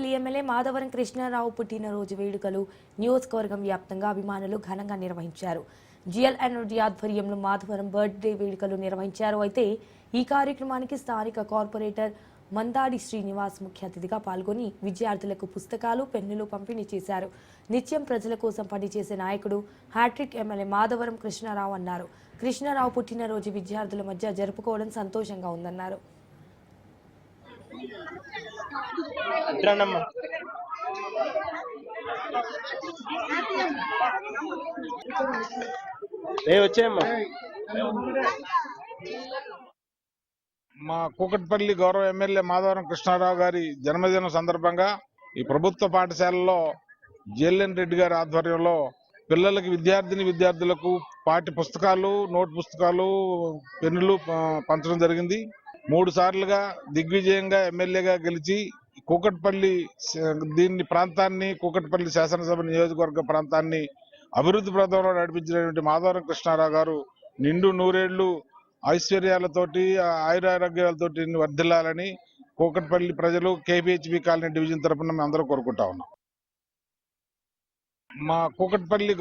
Kukatpally MLA Madhavaram Krishnarao పుట్టినరోజు వేడుకలు నియోజకవర్గం వ్యాప్తంగా అభిమానులు ఘనంగా నిర్వహించారు. జిఎల్ ఎనర్జీ ఆధ్వర్యంలో మాధవరం బర్త్డే వేడుకలు నిర్వహించారు. అయితే ఈ కార్యక్రమానికి స్థానిక కార్పొరేటర్ మందాడి శ్రీనివాస్ ముఖ్య అతిథిగా పాల్గొని విద్యార్థులకు పుస్తకాలు, పెన్నులు పంపిణీ చేశారు. నిత్యం ప్రజల కోసం పనిచేసే నాయకుడు హ్యాట్రిక్ ఎమ్మెల్యే మాధవరం కృష్ణారావు అన్నారు. కృష్ణారావు పుట్టినరోజు విద్యార్థుల మధ్య జరుపుకోవడం సంతోషంగా ఉందన్నారు. మా కూకట్పల్లి గౌరవ ఎమ్మెల్యే మాధవరం కృష్ణారావు గారి జన్మదినం సందర్భంగా ఈ ప్రభుత్వ పాఠశాలలో జేఎల్ఎన్ రెడ్డి గారి ఆధ్వర్యంలో పిల్లలకి విద్యార్థులకు పాఠ్య పుస్తకాలు, నోట్ పుస్తకాలు, పెన్నులు పంచడం జరిగింది. 3 సార్లుగా దిగ్విజయంగా ఎమ్మెల్యేగా గెలిచి కూకట్పల్లి ప్రాంతాన్ని కూకట్పల్లి శాసనసభ నియోజకవర్గ ప్రాంతాన్ని అభివృద్ధి పథంలో నడిపించినటువంటి మాధవరం కృష్ణారావు గారు నిండు నూరేళ్లు ఐశ్వర్యాలతోటి ఆయురారోగ్యాలతోటి వర్ధిల్లాలని కూకట్పల్లి ప్రజలు కేపీహెచ్బీ కాలనీ డివిజన్ తరఫున మేము అందరూ కోరుకుంటా ఉన్నాం. మా కూకట్పల్లి